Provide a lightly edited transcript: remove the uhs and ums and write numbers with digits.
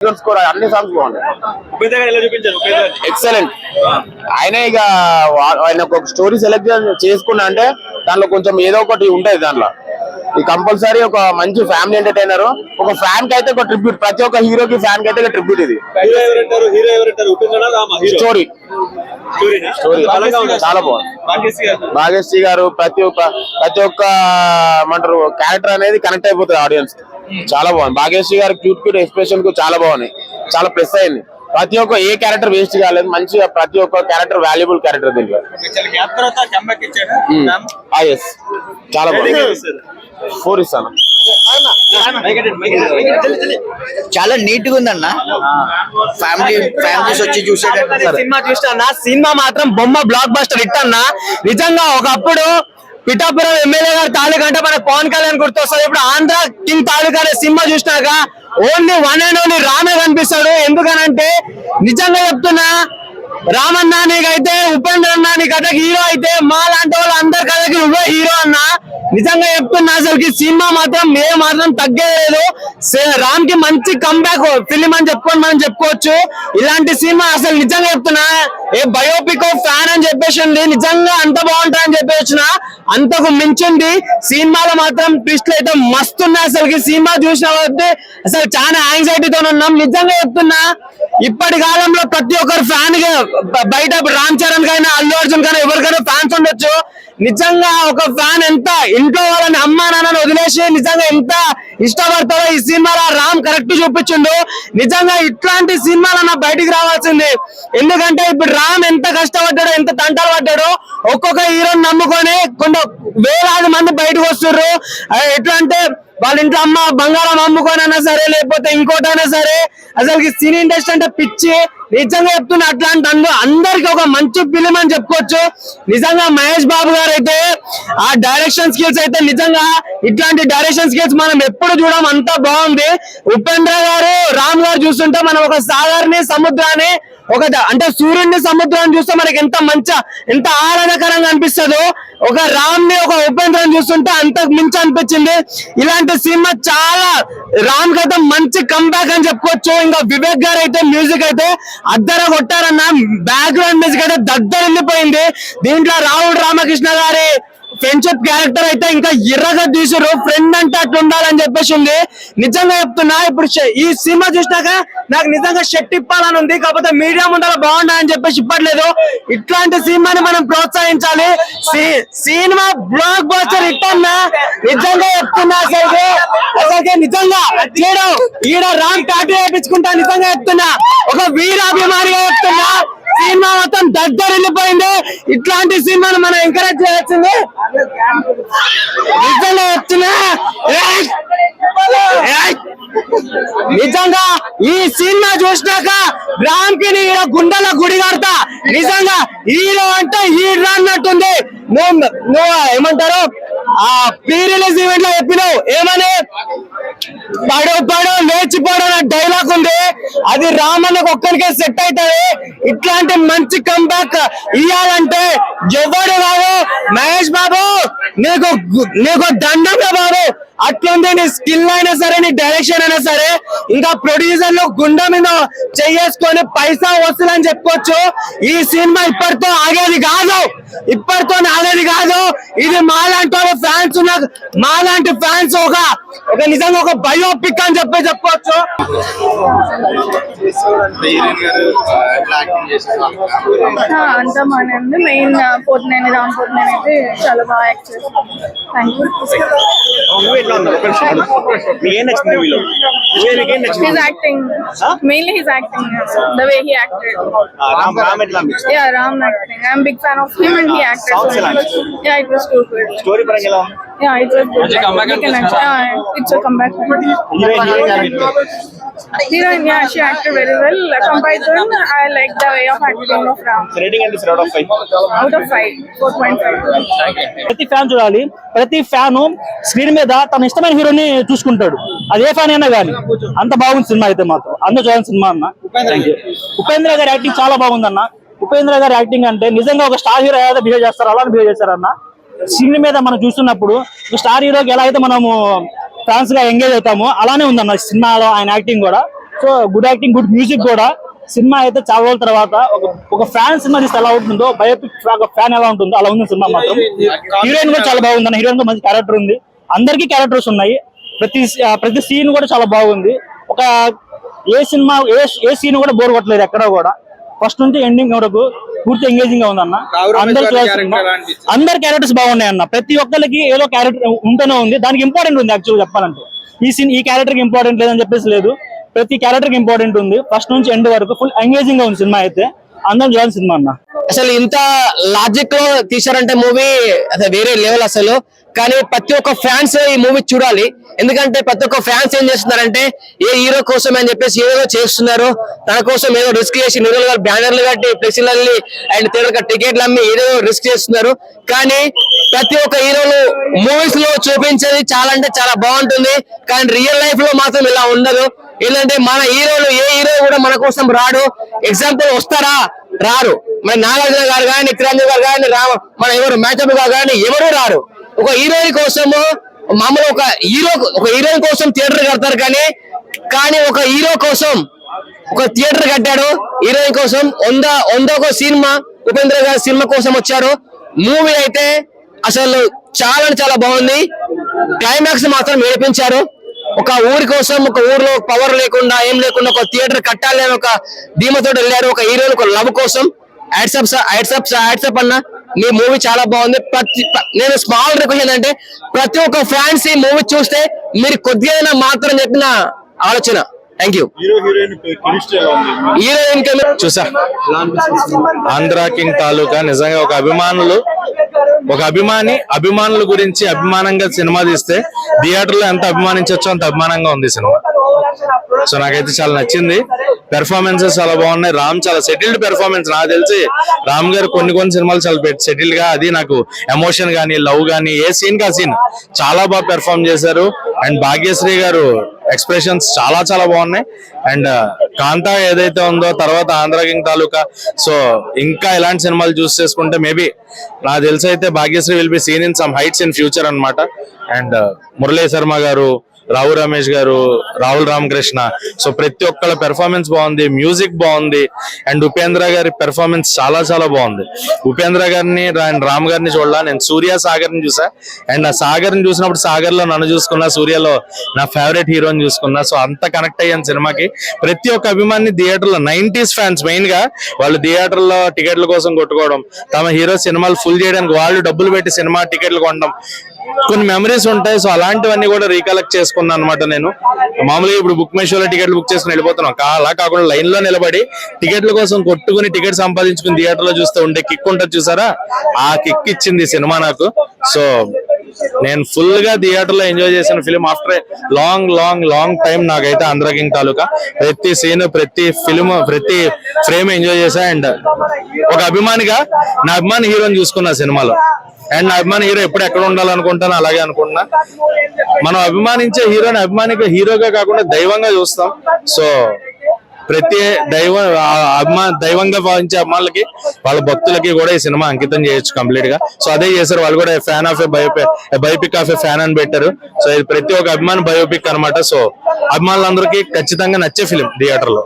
Score అన్ని songs బాగున్నాయి, excellent. ఆయన ఇక ఆయన ఒక స్టోరీ సెలెక్ట్ చేసుకున్నా అంటే దాంట్లో కొంచెం ఏదో ఒకటి ఉంటది. దాంట్లో ఈ కంపల్సరీ ఒక మంచి ఫ్యామిలీ ఎంటర్టైనర్. ఒక ఫ్యాన్ కి అయితే ఒక ట్రిబ్యూట్, ప్రతి ఒక్క హీరోకి ఫ్యాన్ కి అయితే ట్రిబ్యూట్. ఇది స్టోరీ చాలా బాగుంది. భాగ్యశ్రీ గారు ప్రతి ఒక్క ఏమంటారు క్యారెక్టర్ అనేది కనెక్ట్ అయిపోతుంది ఆడియన్స్. చాలా బాగుంది. భాగ్యశ్రీ గారు క్యూట్ ఎక్స్ప్రెషన్ కు చాలా బాగున్నాయి, చాలా ప్లస్ అయింది. ప్రతి ఒక్క ఏ క్యారెక్టర్ వేస్ట్ కాలేదు, మంచిగా ప్రతి ఒక్క క్యారెక్టర్ వాల్యుబుల్ క్యారెక్టర్ దీంట్లో. చాలా బాగుంది. 4 ఇస్తాను. చాలా నీట్ గా ఉందన్న. ఫ్యామిలీస్ వచ్చి చూసేటట్టు సినిమా చూస్తా. సినిమా మాత్రం బొమ్మ బ్లాక్ బస్టర్ హిట్ అన్న. నిజంగా ఒకప్పుడు పిఠాపురం ఎమ్మెల్యే గారు తాలూకా అంటే మన పవన్ కళ్యాణ్ గుర్తొస్తుంది. ఇప్పుడు ఆంధ్ర కింగ్ తాలూకా అనే సినిమా చూసినాక ఓన్లీ వన్ అండ్ ఓన్లీ రామే కనిపిస్తాడు. ఎందుకనంటే నిజంగా చెప్తున్నా, రామన్న నీకైతే ఉపేంద్ర అన్న నీకైతే హీరో అయితే మా లాంటి వాళ్ళు అందరి కథకి నువ్వే హీరో అన్న. నిజంగా చెప్తున్నా, అసలుకి సినిమా మాత్రం మాత్రం తగ్గలేదు. రామ్ కి మంచి కంబ్యాక్ ఫిలిం అని మనం చెప్పుకోవచ్చు. ఇలాంటి సినిమా అసలు నిజంగా చెప్తున్నా, ఏ బయోపిక్ ఫ్యాన్ అని చెప్పేసి నిజంగా అంత బాగుంటుంది అని చెప్పేసి అంతకు మించింది. సినిమాలో మాత్రం ట్విస్ట్లు అయితే మస్తున్నాయి. అసలుకి సినిమా చూసిన అసలు చాలా యాంగ్జైటీతో ఉన్నాం. నిజంగా చెప్తున్నా, ఇప్పటి కాలంలో ప్రతి ఒక్కరు ఫ్యాన్ బయట రామ్ చరణ్ కైనా అల్లు అర్జున్ కైనా ఎవరికైనా ఫ్యాన్స్ ఉండొచ్చు. నిజంగా ఒక ఫ్యాన్ ఎంత ఇంట్లో వాళ్ళని అమ్మా నాన్నని వదిలేసి నిజంగా ఎంత ఇష్టపడతారో ఈ సినిమాలో రామ్ కరెక్ట్ చూపించిండు. నిజంగా ఇట్లాంటి సినిమాలన్నా బయటికి రావాల్సింది. ఎందుకంటే ఇప్పుడు రామ్ ఎంత కష్టపడ్డాడో, ఎంత తంటాలు పడ్డాడో, ఒక్కొక్క హీరోని నమ్ముకొని కొన్ని వేలాది మంది బయటకు వస్తుర్రు. ఎట్లా అంటే వాళ్ళ ఇంట్లో అమ్మ బంగారం అమ్ముకోనైనా సరే, లేకపోతే ఇంకోటైనా సరే, అసలు సినీ ఇండస్ట్రీ అంటే పిచ్చి. నిజంగా చెప్తున్నా, అట్లాంటి అందరికి ఒక మంచి ఫిలిం అని చెప్పుకోవచ్చు. నిజంగా మహేష్ బాబు గారు అయితే ఆ డైరెక్షన్ స్కిల్స్ అయితే నిజంగా ఇట్లాంటి డైరెక్షన్ స్కిల్స్ మనం ఎప్పుడు చూడడం, అంతా బాగుంది. ఉపేంద్ర గారు రామ్ గారు చూస్తుంటే మనం ఒక సాగర్ని సముద్రాన్ని అంటే సూర్యుడిని సముద్రాన్ని చూస్తే మనకి ఎంత ఆహ్లాదకరంగా అనిపిస్తుందో, ఒక రామ్ ని ఒక ఉపేంద్రని చూస్తుంటే అంతకు మించి అనిపించింది. ఇలాంటి సినిమా చాలా రామ్ కైతే మంచి కంబ్యాక్ అని చెప్పుకోవచ్చు. ఇంకా వివేక్ గారు అయితే మ్యూజిక్ అయితే అద్దర కొట్టారన్న. బ్యాక్గ్రౌండ్ మ్యూజిక్ అయితే దద్దర వెళ్ళిపోయింది. దీంట్లో రావుడు రామకృష్ణ గారి ఫ్రెండ్షిప్ క్యారెక్టర్ అయితే ఇంకా ఎర్రగా తీసారు. ఫ్రెండ్ అంటే అట్లా ఉండాలని చెప్పేసి ఉంది. నిజంగా చెప్తున్నా, ఇప్పుడు ఈ సినిమా చూసినాక నాకు నిజంగా షర్ట్ ఇప్పాలని ఉంది. కాకపోతే మీడియా ముందర బాగుండాలని చెప్పేసి ఇప్పట్లేదు. ఇట్లాంటి సినిమాని మనం ప్రోత్సహించాలి. సినిమా బ్లాక్ బస్టర్ హిట్ అన్నా. నిజంగా చెప్తున్నా, అసలు నిజంగా ఈడ రామ్ టాటూ వేయించుకుంటా. నిజంగా చెప్తున్నా, ఒక వీరాభిమానిగా చెప్తున్నా, సినిమా మొత్తం దగ్గర వెళ్ళిపోయింది. ఇట్లాంటి సినిమాను మనం ఎంకరేజ్ చేయాల్సింది. నిజంగా చెప్తున్నా, నిజంగా ఈ సినిమా చూసినాక రామ్ కి గుండెల గుడి కడతా. నిజంగా హీరో అంటే హీరో అన్నట్టుంది. నువ్వు ఏమంటారు, ఆ ప్రీ రిలీజ్ ఈవెంట్ లో చెప్పినావు ఏమని, పడో లేచిపోవడం అనే డైలాగ్ ఉంది. అది రామన్నకు ఒక్కరికే సెట్ అవుతుంది. ఇట్లాంటి మంచి కంబ్యాక్ ఇవ్వాలంటే ఎవడు బాబు, మహేష్ బాబు నీకు దండంగా బాబు. అట్లుంది నీ స్కిల్ అయినా సరే, నీ డైరెక్షన్ అయినా సరే. ఇంకా ప్రొడ్యూసర్లు గుండె మీద చేసుకొని పైసా వస్తుందని చెప్పుకోవచ్చు. ఈ సినిమా ఇప్పటితో ఆగేది కాదు. ఇది మాలాంటి ఫ్యాన్స్ మాలాంటి ఫ్యాన్స్ ఒక నిజంగా ఒక బయోపిక్ అని చెప్పుకోవచ్చు. అంతా బాగానే ఉంది. మెయిన్ పోర్ట్నేని రామ్ పోర్ట్నేని అయితే చాలా బాగా యాక్ట్ చేస్తాను. Thank you. His acting, mainly his acting, the way he acted. Yeah, Ram acting. I'm a big fan of him and he acted. Yeah, it was too good. Story parangala. Yeah, it was good. It's a comeback. Heroine, yeah, she acted very well. Compared to him, I like the way of acting of Ram. Rating and out of 5. Out of 5, 4.5. ప్రతి fan చూడాలి. ప్రతి fan screen మీద తన ఇష్టమైన హీరోని చూసుకుంటాడు. అది ఏ fan అయినా కానీ. అంత బాగుంది సినిమా అయితే మాత్రం. అందరూ చూడాలి సినిమా అన్న. ఉపేంద్ర గారి యాక్టింగ్ చాలా బాగుందన్న. ఉపేంద్ర గారి యాక్టింగ్ అంటే నిజంగా ఒక స్టార్ హీరో ఏదైతే బిహేవ్ చేస్తారో అలానే బిహేవ్ చేస్తారన్న. స్క్రీన్ మీద మనం చూస్తున్నప్పుడు స్టార్ హీరోకి ఎలా అయితే మనము ఫ్యాన్స్ గా ఎంగేజ్ అవుతామో అలానే ఉందన్న సినిమాలో ఆయన యాక్టింగ్ కూడా. So good acting, good music కూడా. సినిమా అయితే చాలా రోజుల తర్వాత ఒక ఫ్యాన్ సినిమా తీస్తే ఎలా ఉంటుందో, బయోపిక్ ఫ్యాన్ ఎలా ఉంటుందో అలా ఉంది సినిమా మాత్రం. హీరోయిన్ కూడా చాలా బాగుంది అన్న, హీరోయిన్ మంచి క్యారెక్టర్ ఉంది, అందరికీ క్యారెక్టర్స్ ఉన్నాయి, ప్రతి సీన్ కూడా చాలా బాగుంది. ఒక ఏ సినిమా ఏ సీన్ కూడా బోర్ కొట్టలేదు ఎక్కడ కూడా, ఫస్ట్ నుంచి ఎండింగ్ వరకు పూర్తి ఎంగేజింగ్ గా ఉంది అన్న. అందరి క్యారెక్టర్స్ బాగున్నాయి అన్న, ప్రతి ఒక్కరికి ఏదో క్యారెక్టర్ ఉంటూనే ఉంది, దానికి ఇంపార్టెంట్ ఉంది. యాక్చువల్ చెప్పాలంటే ఈ క్యారెక్టర్ కి ఇంపార్టెంట్ లేదని చెప్పేసి లేదు, ప్రతి క్యారెక్టర్ కి ఇంపార్టెంట్ ఉంది. ఫస్ట్ నుంచి ఎండ్ వరకు ఫుల్ ఎంగేజింగ్ గా ఉంది సినిమా అయితే, అందరం చూడాల్సిన సినిమా అన్న. అసలు ఇంత లాజిక్ లో తీశారంటే మూవీ అసలు వేరే లెవెల్ అసలు. కానీ ప్రతి ఒక్క ఫ్యాన్స్ ఈ మూవీ చూడాలి, ఎందుకంటే ప్రతి ఒక్క ఫ్యాన్స్ ఏం చేస్తున్నారంటే ఏ హీరో కోసం అని చెప్పేసి ఏదో చేస్తున్నారు, తన కోసం ఏదో రిస్క్ చేసి నిరులు బ్యానర్లు కట్టి ఫ్లెక్సీలు అండ్ థియేటర్ టికెట్లు అమ్మి ఏదో రిస్క్ చేస్తున్నారు. కానీ ప్రతి ఒక్క హీరోలు మూవీస్ లో చూపించేది చాలా అంటే చాలా బాగుంటుంది, కానీ రియల్ లైఫ్ లో మాత్రం ఇలా ఉండదు. ఏంటంటే మన హీరోలు ఏ హీరో కూడా మన కోసం రాడు. ఎగ్జాంపుల్ వస్తారా, రారు. మన నాగార్జున గారు కానీ, నిత్యానంద గారు కానీ, మన ఎవరు మ్యాచప్ గారు కానీ ఎవరు రారు. ఒక హీరోయిన్ కోసము మామూలు ఒక హీరోయిన్ కోసం థియేటర్ కడతారు, కానీ ఒక హీరో కోసం ఒక థియేటర్ కట్టాడు. హీరోయిన్ కోసం ఒక సినిమా ఉపేంద్ర గారి సినిమా కోసం వచ్చారు. మూవీ అయితే అసలు చాలా బాగుంది. క్లైమాక్స్ మాత్రం ఏడిపించారు. ఒక ఊరి కోసం, ఒక ఊర్లో పవర్ లేకుండా ఏం లేకుండా ఒక థియేటర్ కట్టాలి అని ఒక ధీమతో వెళ్ళారు. ఒక హీరోయిన్ ఒక లవ్ కోసం. హ్యాట్సప్ అన్న, మీ మూవీ చాలా బాగుంది. నేను స్మాల్ రిక్వెస్ట్ ఏంటంటే ప్రతి ఒక్క ఫ్యాన్స్ ఈ మూవీ చూస్తే మీరు కొద్దిగా మాత్రం చెప్పిన ఆలోచన. Thank you. హీరోయిన్ చూసా ఆంధ్ర కింగ్ తాలూకా నిజంగా ఒక అభిమానుల గురించి అభిమానంగా సినిమా తీస్తే థియేటర్ లో ఎంత అభిమానించొచ్చో అంత అభిమానంగా ఉంది సినిమా. సో నాకైతే చాలా నచ్చింది. పెర్ఫార్మెన్సెస్ చాలా బాగున్నాయి. రామ్ చాలా సెటిల్డ్ పెర్ఫార్మెన్స్. నాకు తెలిసి రామ్ గారు కొన్ని సినిమాలు చాలా సెటిల్డ్ గా, అది నాకు ఎమోషన్ గానీ లవ్ గానీ ఏ సీన్ కా సీన్ చాలా బాగా పెర్ఫార్మ్ చేశారు. అండ్ భాగ్యశ్రీ గారు ఎక్స్ప్రెషన్స్ చాలా బాగున్నాయి. అండ్ కాంతా ఏదైతే ఉందో, తర్వాత ఆంధ్ర కింగ్ తాలూకా, సో ఇంకా ఇలాంటి సినిమాలు చూస్ చేసుకుంటే మేబీ నాకు తెలిసి అయితే Bhagyashree will be seen in some heights in future అన్నమాట. అండ్ మురళీ శర్మ గారు, రావు రమేష్ గారు, రాహుల్ రామకృష్ణ, సో ప్రతి ఒక్కళ్ళ పెర్ఫార్మెన్స్ బాగుంది, మ్యూజిక్ బాగుంది. అండ్ ఉపేంద్ర గారి పెర్ఫార్మెన్స్ చాలా బాగుంది. ఉపేంద్ర గారిని అండ్ రామ్ గారిని చూడాల. నేను సూర్య సాగర్ ని చూసా, అండ్ ఆ సాగర్ ని చూసినప్పుడు సాగర్ లో నన్ను చూసుకున్నా, సూర్యలో నా ఫేవరెట్ హీరోని చూసుకున్నా. సో అంత కనెక్ట్ అయ్యాను సినిమాకి. ప్రతి ఒక్క అభిమాని థియేటర్ లో 90s ఫ్యాన్స్ మెయిన్ గా వాళ్ళు థియేటర్ లో టికెట్ల కోసం కొట్టుకోవడం, తమ హీరో సినిమాలు ఫుల్ చేయడానికి వాళ్ళు డబ్బులు పెట్టి సినిమా టికెట్లు కొనడం, కొన్ని మెమరీస్ ఉంటాయి. సో అలాంటివన్నీ కూడా రీకలెక్ట్ చేసుకున్నాను అనమాట. నేను మామూలుగా ఇప్పుడు బుక్ మై షోలో టికెట్లు బుక్ చేసుకుని వెళ్ళిపోతున్నాం, అలా కాకుండా లైన్ లో నిలబడి టికెట్ల కోసం కొట్టుకుని టికెట్ సంపాదించుకుని థియేటర్ లో చూస్తే ఉండే కిక్ ఉంటుంది చూసారా, ఆ కిక్ ఇచ్చింది సినిమా నాకు. సో నేను ఫుల్ గా థియేటర్ లో ఎంజాయ్ చేసిన ఫిలిం ఆఫ్టర్ లాంగ్ టైం నాకైతే ఆంధ్ర కింగ్ తాలూకా. ప్రతి సీన్, ప్రతి ఫిలిం, ప్రతి ఫ్రేమ్ ఎంజాయ్ చేశా. అండ్ ఒక అభిమానిగా నా అభిమాని హీరోని చూసుకున్నా సినిమాలో. అండ్ నా అభిమాని హీరో ఎప్పుడు ఎక్కడ ఉండాలనుకుంటాను అలాగే అనుకుంటున్నా. మనం అభిమానించే హీరోని హీరోగా కాకుండా దైవంగా చూస్తాం. సో ప్రతి దైవంగా భావించే అభిమానులకి, వాళ్ళ భక్తులకి కూడా ఈ సినిమా అంకితం చేయొచ్చు కంప్లీట్ గా. సో అదే చేశారు వాళ్ళు కూడా. Fan of biopic of A fan అని పెట్టారు. సో ఇది ప్రతి ఒక్క అభిమాని బయోపిక్ అనమాట. సో అభిమానులందరికీ ఖచ్చితంగా నచ్చే ఫిలిం థియేటర్ లో.